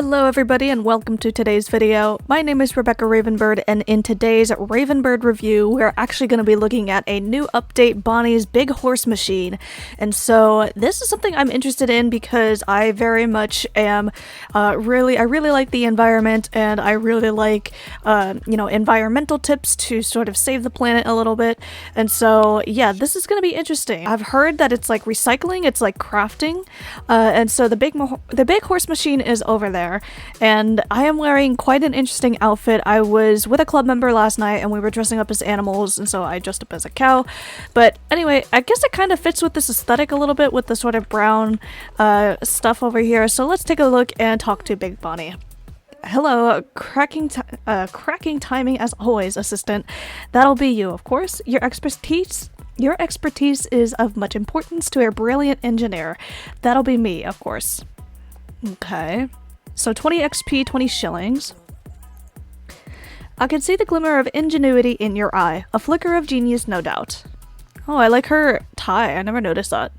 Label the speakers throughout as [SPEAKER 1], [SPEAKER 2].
[SPEAKER 1] Hello everybody and welcome to today's video. My name is Rebecca Ravenbird and in today's Ravenbird review we're actually going to be looking at a new update, Bonny's Big Horse Machine. And so this is something I'm interested in because I very much am I really like the environment and I really like environmental tips to sort of save the planet a little bit. And so yeah, this is going to be interesting. I've heard that it's like recycling, it's like crafting. And so the Big Horse Machine is over there. And I am wearing quite an interesting outfit. I was with a club member last night and we were dressing up as animals, and so I dressed up as a cow. But anyway, I guess it kind of fits with this aesthetic a little bit with the sort of brown stuff over here. So let's take a look and talk to Big Bonny. Hello, cracking timing as always, assistant. That'll be you, of course. Your expertise is of much importance to a brilliant engineer. That'll be me, of course. Okay. So 20 XP, 20 shillings. I can see the glimmer of ingenuity in your eye. A flicker of genius, no doubt. Oh, I like her tie. I never noticed that.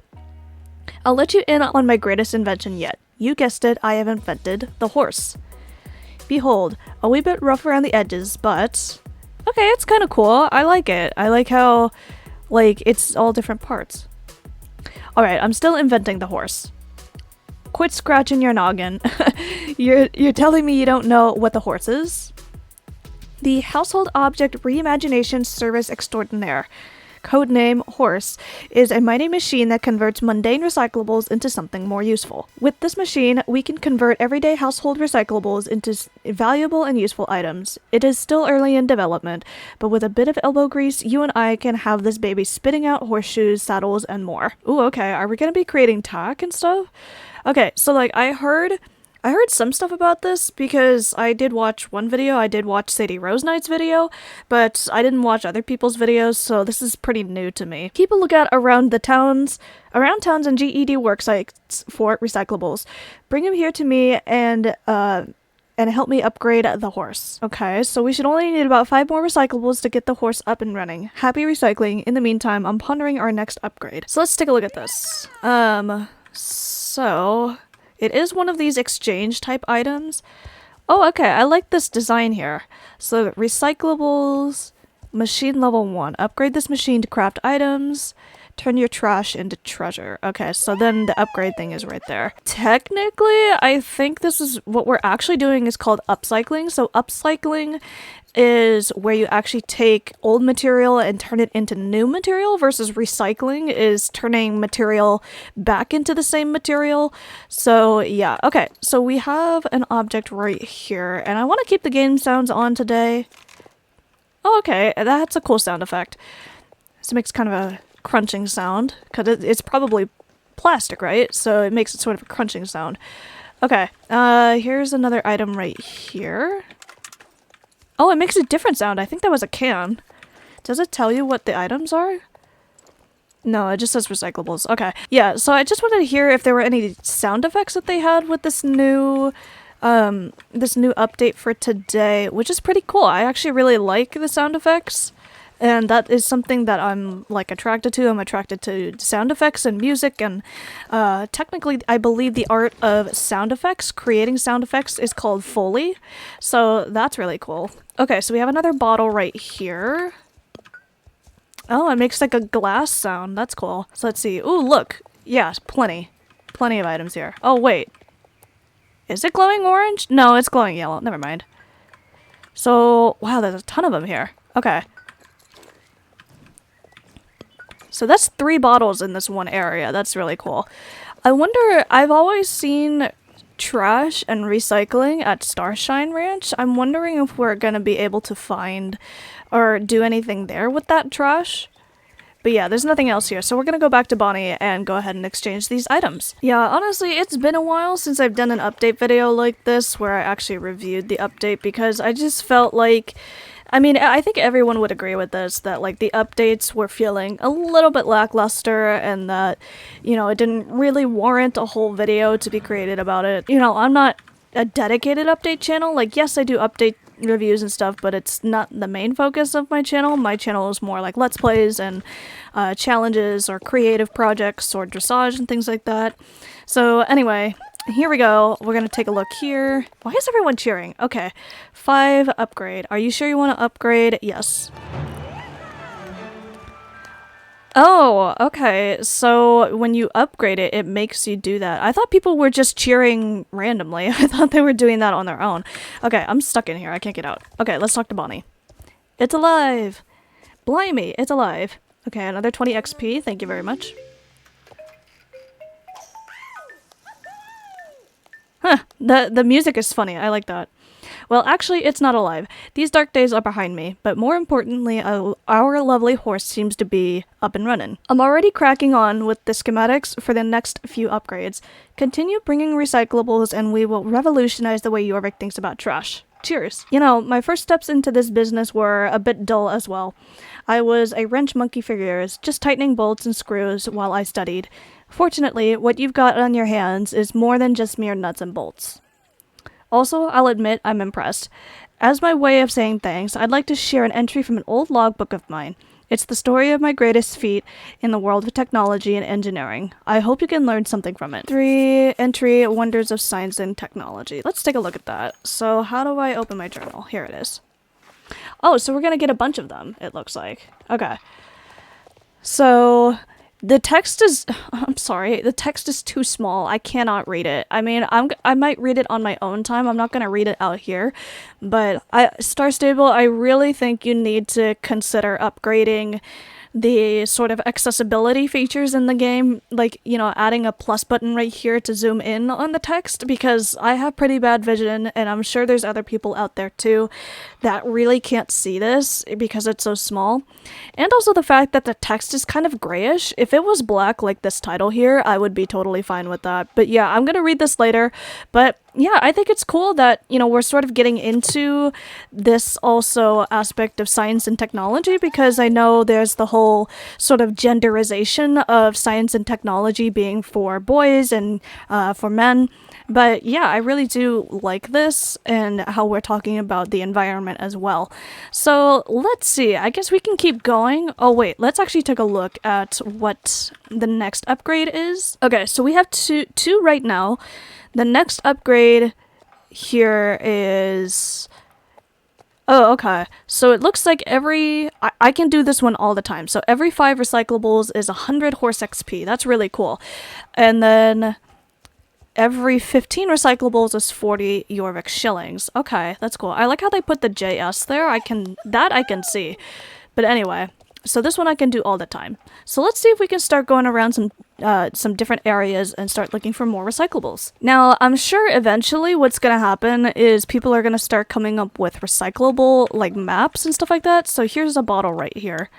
[SPEAKER 1] I'll let you in on my greatest invention yet. You guessed it, I have invented the horse. Behold, a wee bit rough around the edges, but... okay, it's kind of cool. I like it. I like how, it's all different parts. Alright, I'm still inventing the horse. Quit scratching your noggin. You're telling me you don't know what the horse is? The Household Object Reimagination Service Extraordinaire, codename Horse, is a mighty machine that converts mundane recyclables into something more useful. With this machine, we can convert everyday household recyclables into valuable and useful items. It is still early in development, but with a bit of elbow grease, you and I can have this baby spitting out horseshoes, saddles, and more. Ooh, okay, are we gonna be creating tack and stuff? Okay, so I heard some stuff about this because I did watch one video. I did watch Sadie Rose Knight's video, but I didn't watch other people's videos, so this is pretty new to me. Keep a lookout around towns and GED work sites for recyclables. Bring them here to me and help me upgrade the horse. Okay, so we should only need about 5 more recyclables to get the horse up and running. Happy recycling. In the meantime, I'm pondering our next upgrade. So let's take a look at this. So, it is one of these exchange type items. Oh, okay, I like this design here. So, recyclables, machine level 1. Upgrade this machine to craft items. Turn your trash into treasure. Okay, so then the upgrade thing is right there. Technically, I think this is what we're actually doing is called upcycling. So upcycling is where you actually take old material and turn it into new material, versus recycling is turning material back into the same material. So yeah, okay, so we have an object right here, and I want to keep the game sounds on today. Oh, okay, that's a cool sound effect. This makes kind of a crunching sound, because it's probably plastic, right? So it makes it sort of a crunching sound. Okay, here's another item right here. Oh, it makes a different sound. I think that was a can. Does it tell you what the items are? No, it just says recyclables. Okay. Yeah, so I just wanted to hear if there were any sound effects that they had with this new update for today, which is pretty cool. I actually really like the sound effects, and that is something that I'm attracted to. I'm attracted to sound effects and music, and technically I believe the art of sound effects, creating sound effects, is called Foley. So that's really cool. Okay, so we have another bottle right here. Oh, it makes like a glass sound. That's cool. So let's see. Ooh, look. Yeah, plenty of items here. Oh, wait. Is it glowing orange? No, it's glowing yellow. Never mind. So, wow, there's a ton of them here. Okay. So that's 3 bottles in this one area. That's really cool. I wonder, I've always seen trash and recycling at Starshine Ranch. I'm wondering if we're gonna be able to find or do anything there with that trash. But yeah, there's nothing else here, so we're gonna go back to Bonny and go ahead and exchange these items. Yeah, honestly, it's been a while since I've done an update video like this where I actually reviewed the update, because I just felt like, I mean, I think everyone would agree with this, that the updates were feeling a little bit lackluster, and that, it didn't really warrant a whole video to be created about it. I'm not a dedicated update channel. Yes, I do update reviews and stuff, but it's not the main focus of my channel. My channel is more like Let's Plays and challenges or creative projects or dressage and things like that. So anyway, here we go. We're gonna take a look here. Why is everyone cheering? Okay. 5 upgrade. Are you sure you want to upgrade? Yes. Oh, okay. So when you upgrade it, it makes you do that. I thought people were just cheering randomly. I thought they were doing that on their own. Okay, I'm stuck in here. I can't get out. Okay, let's talk to Bonnie. It's alive! Blimey, it's alive. Okay, another 20 XP. Thank you very much. Huh, the music is funny. I like that. Well, actually, it's not alive. These dark days are behind me, but more importantly, our lovely horse seems to be up and running. I'm already cracking on with the schematics for the next few upgrades. Continue bringing recyclables and we will revolutionize the way Jorvik thinks about trash. Cheers. You know, my first steps into this business were a bit dull as well. I was a wrench monkey for years, just tightening bolts and screws while I studied. Fortunately, what you've got on your hands is more than just mere nuts and bolts. Also, I'll admit I'm impressed. As my way of saying thanks, I'd like to share an entry from an old logbook of mine. It's the story of my greatest feat in the world of technology and engineering. I hope you can learn something from it. 3 entry wonders of science and technology. Let's take a look at that. So how do I open my journal? Here it is. Oh, so we're gonna get a bunch of them, it looks like. Okay. So the text is, I'm sorry, the text is too small. I cannot read it. I mean, I might read it on my own time. I'm not going to read it out here. But Star Stable, I really think you need to consider upgrading the sort of accessibility features in the game, like, you know, adding a plus button right here to zoom in on the text, because I have pretty bad vision and I'm sure there's other people out there too that really can't see this because it's so small. And also the fact that the text is kind of grayish. If it was black like this title here, I would be totally fine with that. But yeah, I'm gonna read this later, but yeah, I think it's cool that, you know, we're sort of getting into this also aspect of science and technology, because I know there's the whole sort of genderization of science and technology being for boys and for men. But yeah, I really do like this and how we're talking about the environment as well. So let's see, I guess we can keep going. Oh wait, let's actually take a look at what the next upgrade is. Okay, so we have two right now. The next upgrade here is... Oh, okay. So it looks like I can do this one all the time. So every 5 recyclables is 100 horse XP. That's really cool. And then every 15 recyclables is 40 Jorvik shillings. Okay, that's cool. I like how they put the JS there. I can see. But anyway, so this one I can do all the time. So let's see if we can start going around some different areas and start looking for more recyclables. Now, I'm sure eventually what's going to happen is people are going to start coming up with recyclable, like, maps and stuff like that. So here's a bottle right here.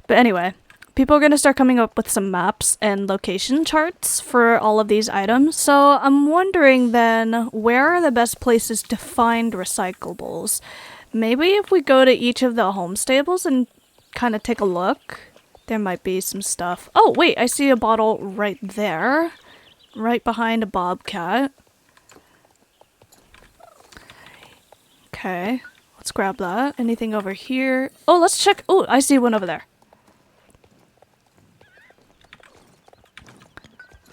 [SPEAKER 1] But anyway, people are going to start coming up with some maps and location charts for all of these items. So I'm wondering then, where are the best places to find recyclables? Maybe if we go to each of the home stables and kind of take a look, there might be some stuff. Oh wait, I see a bottle right there, right behind a bobcat. Okay, let's grab that. Anything over here? Oh, let's check. Oh, I see one over there.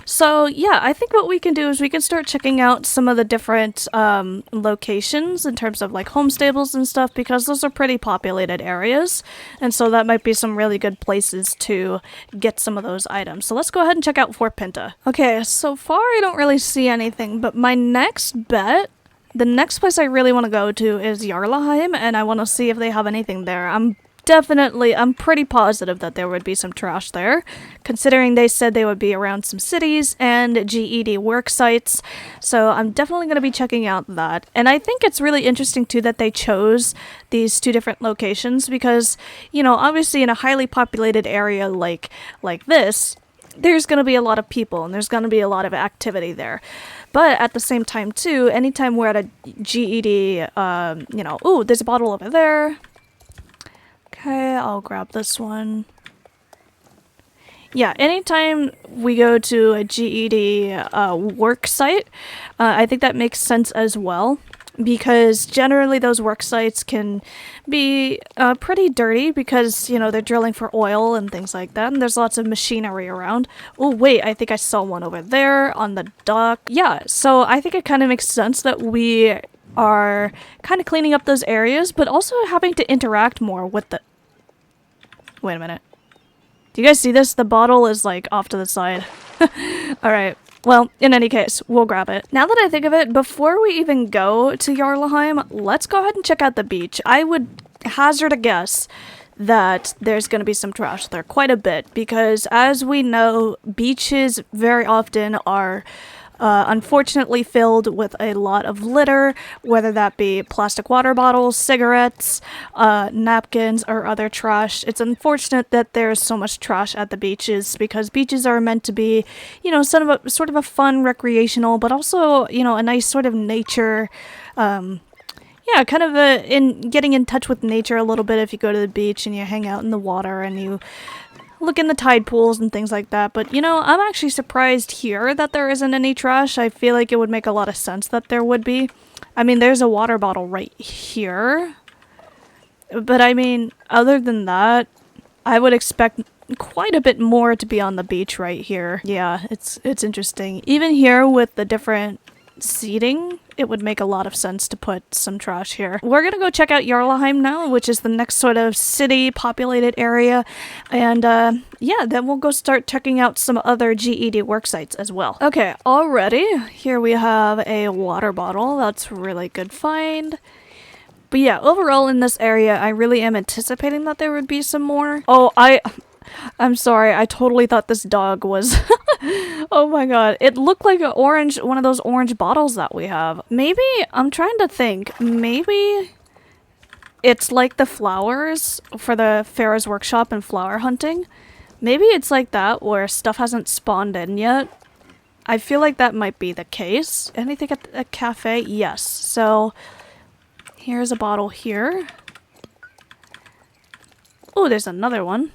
[SPEAKER 1] So yeah, I think what we can do is we can start checking out some of the different locations in terms of like home stables and stuff, because those are pretty populated areas, and so that might be some really good places to get some of those items. So let's go ahead and check out Fort Pinta. Okay, so far I don't really see anything, but my next bet, the next place I really want to go to is Jarlaheim, and I want to see if they have anything there. I'm pretty positive that there would be some trash there, considering they said they would be around some cities and GED work sites, so I'm definitely going to be checking out that. And I think it's really interesting too that they chose these 2 different locations, because, you know, obviously in a highly populated area like this, there's going to be a lot of people and there's going to be a lot of activity there. But at the same time too, anytime we're at a GED, you know, ooh, there's a bottle over there. Okay, I'll grab this one. Yeah, anytime we go to a GED work site, I think that makes sense as well. because generally those work sites can be pretty dirty because, you know, they're drilling for oil and things like that, and there's lots of machinery around. Oh wait, I think I saw one over there on the dock. Yeah, so I think it kind of makes sense that we are kind of cleaning up those areas, but also having to interact more with the... Wait a minute. Do you guys see this? The bottle is like off to the side. Alright. Well, in any case, we'll grab it. Now that I think of it, before we even go to Jarlaheim, let's go ahead and check out the beach. I would hazard a guess that there's going to be some trash there, quite a bit, because as we know, beaches very often are unfortunately filled with a lot of litter, whether that be plastic water bottles, cigarettes, napkins, or other trash. It's unfortunate that there's so much trash at the beaches because beaches are meant to be, you know, sort of a fun recreational, but also, you know, a nice sort of nature, yeah, kind of in getting in touch with nature a little bit if you go to the beach and you hang out in the water and you look in the tide pools and things like that. But, you know, I'm actually surprised here that there isn't any trash. I feel like it would make a lot of sense that there would be. I mean, there's a water bottle right here. But, I mean, other than that, I would expect quite a bit more to be on the beach right here. Yeah, it's interesting. Even here with the different seating, it would make a lot of sense to put some trash here. We're gonna go check out Jarlaheim now, which is the next sort of city populated area, and yeah, then we'll go start checking out some other GED work sites as well. Okay, alrighty, here we have a water bottle. That's a really good find. But yeah, overall in this area, I really am anticipating that there would be some more. Oh, I'm sorry, I totally thought this dog was... Oh my god, it looked like an orange, one of those orange bottles that we have. Maybe, I'm trying to think, maybe it's like the flowers for the Farrah's Workshop and flower hunting. Maybe it's like that where stuff hasn't spawned in yet. I feel like that might be the case. Anything at a cafe? Yes. So, here's a bottle here. Oh, there's another one.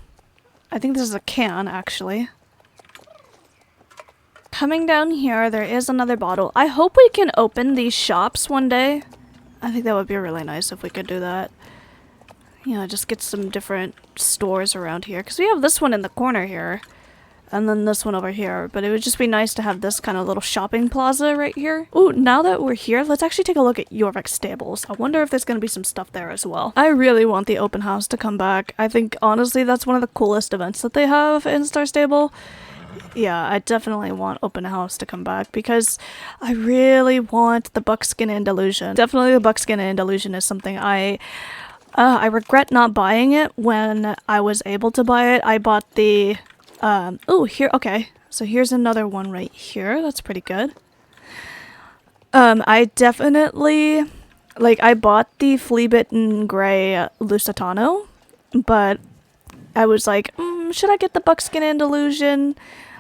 [SPEAKER 1] I think this is a can, actually. Coming down here, there is another bottle. I hope we can open these shops one day. I think that would be really nice if we could do that. You know, just get some different stores around here. Because we have this one in the corner here. And then this one over here. But it would just be nice to have this kind of little shopping plaza right here. Ooh, now that we're here, let's actually take a look at Jorvik Stables. I wonder if there's going to be some stuff there as well. I really want the open house to come back. I think, honestly, that's one of the coolest events that they have in Star Stable. Yeah, I definitely want open house to come back because I really want the buckskin Andalusian. Definitely the buckskin Andalusian is something I regret not buying it when I was able to buy it. I bought the, oh, here, okay. So here's another one right here. That's pretty good. I definitely, like, I bought the flea-bitten gray Lusitano, but I was like, should I get the buckskin Andalusian?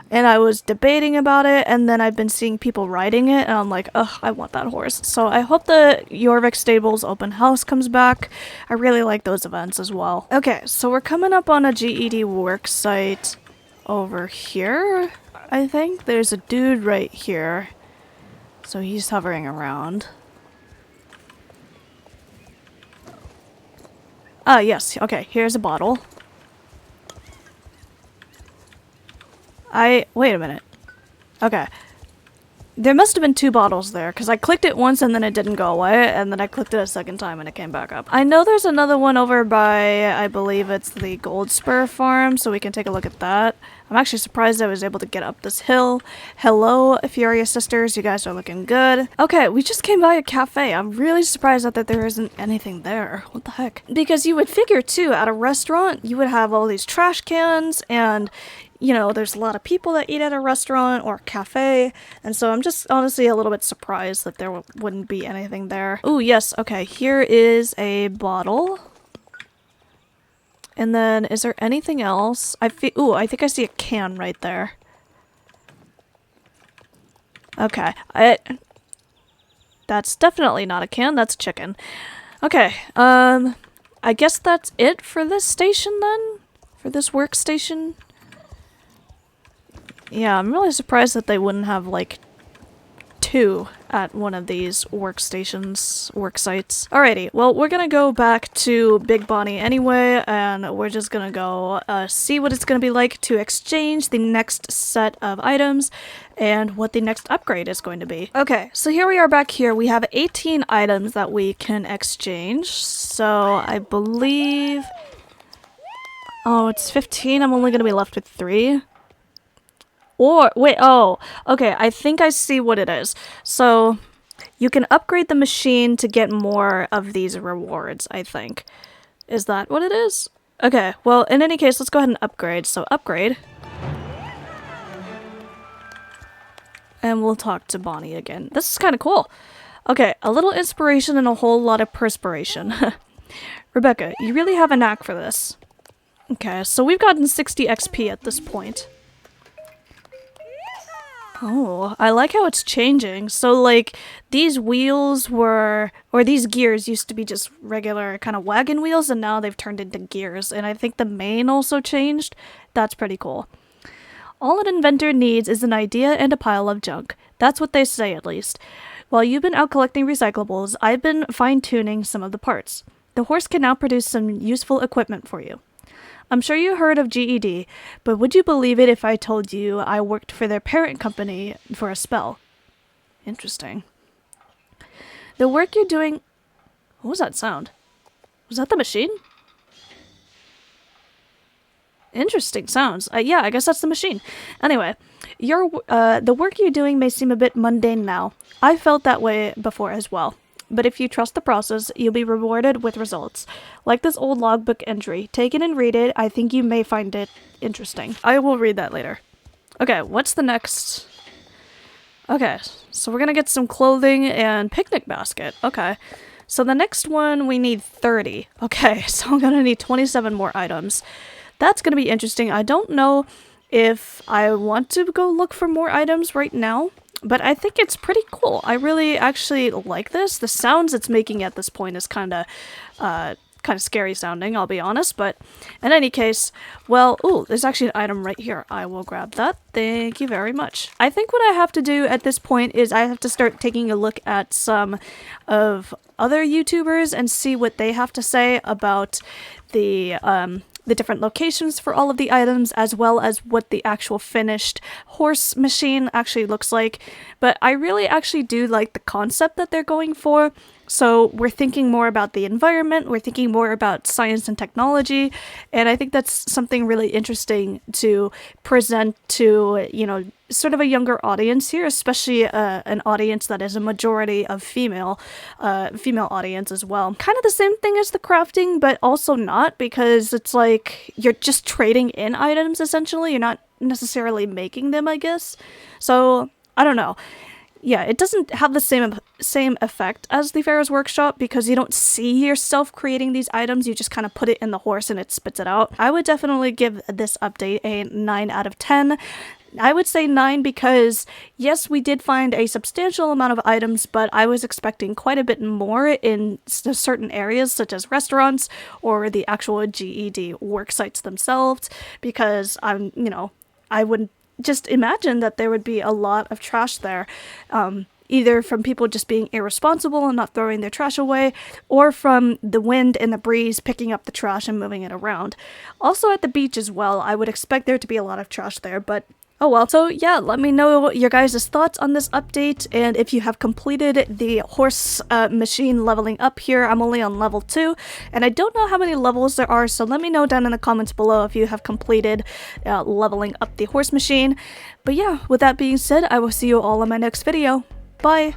[SPEAKER 1] And I was debating about it, and then I've been seeing people riding it, and I'm like, ugh, I want that horse. So I hope the Jorvik Stables open house comes back. I really like those events as well. Okay, so we're coming up on a GED work site over here, I think. There's a dude right here. So he's hovering around. Ah, yes, okay, here's a bottle. Wait a minute. Okay. There must have been two bottles there, because I clicked it once and then it didn't go away, and then I clicked it a second time and it came back up. I know there's another one over by, I believe it's the Gold Spur farm, so we can take a look at that. I'm actually surprised I was able to get up this hill. Hello, Furious Sisters, you guys are looking good. Okay, we just came by a cafe. I'm really surprised that there isn't anything there. What the heck? Because you would figure, too, at a restaurant, you would have all these trash cans, and you know, there's a lot of people that eat at a restaurant or a cafe, and so I'm just honestly a little bit surprised that there wouldn't be anything there. Ooh, yes, okay, here is a bottle. And then, is there anything else? Ooh, I think I see a can right there. Okay, that's definitely not a can, that's chicken. Okay, I guess that's it for this station then? For this workstation? Yeah, I'm really surprised that they wouldn't have, like, 2 at one of these work sites. Alrighty, well, we're gonna go back to Big Bonny anyway, and we're just gonna go see what it's gonna be like to exchange the next set of items and what the next upgrade is going to be. Okay, so here we are back here. We have 18 items that we can exchange. So I believe... Oh, it's 15. I'm only gonna be left with 3. Or, wait, oh, okay, I think I see what it is. So, you can upgrade the machine to get more of these rewards, I think. Is that what it is? Okay, well, in any case, let's go ahead and upgrade. So, upgrade. And we'll talk to Bonny again. This is kind of cool. Okay, a little inspiration and a whole lot of perspiration. Rebecca, you really have a knack for this. Okay, so we've gotten 60 XP at this point. Oh, I like how it's changing. So, like, these wheels were, or these gears used to be just regular kind of wagon wheels, and now they've turned into gears. And I think the mane also changed. That's pretty cool. All an inventor needs is an idea and a pile of junk. That's what they say, at least. While you've been out collecting recyclables, I've been fine-tuning some of the parts. The horse can now produce some useful equipment for you. I'm sure you heard of GED, but would you believe it if I told you I worked for their parent company for a spell? Interesting. The work you're doing... What was that sound? Was that the machine? Interesting sounds. Yeah, I guess that's the machine. Anyway, the work you're doing may seem a bit mundane now. I felt that way before as well. But if you trust the process, you'll be rewarded with results. Like this old logbook entry. Take it and read it. I think you may find it interesting. I will read that later. Okay, what's the next? Okay, so we're gonna get some clothing and picnic basket. Okay, so the next one we need 30. Okay, so I'm gonna need 27 more items. That's gonna be interesting. I don't know if I want to go look for more items right now. But I think it's pretty cool. I really actually like this. The sounds it's making at this point is kind of scary sounding, I'll be honest. But in any case, well, ooh, there's actually an item right here. I will grab that. Thank you very much. I think what I have to do at this point is I have to start taking a look at some of other YouTubers and see what they have to say about the different locations for all of the items, as well as what the actual finished horse machine actually looks like. But I really actually do like the concept that they're going for. So we're thinking more about the environment, we're thinking more about science and technology, and I think that's something really interesting to present to, you know, sort of a younger audience here, especially an audience that is a majority of female audience as well. Kind of the same thing as the crafting, but also not, because it's like you're just trading in items essentially, you're not necessarily making them, I guess. So, I don't know. Yeah, it doesn't have the same effect as the Pharaoh's Workshop because you don't see yourself creating these items, you just kind of put it in the horse and it spits it out. I would definitely give this update a 9 out of 10. I would say 9 because, yes, we did find a substantial amount of items, but I was expecting quite a bit more in certain areas, such as restaurants or the actual GED work sites themselves, because I wouldn't just imagine that there would be a lot of trash there, either from people just being irresponsible and not throwing their trash away, or from the wind and the breeze picking up the trash and moving it around. Also at the beach as well, I would expect there to be a lot of trash there, but oh well. So yeah, let me know your guys' thoughts on this update, and if you have completed the horse machine leveling up here. I'm only on level 2, and I don't know how many levels there are, so let me know down in the comments below if you have completed leveling up the horse machine. But yeah, with that being said, I will see you all in my next video. Bye!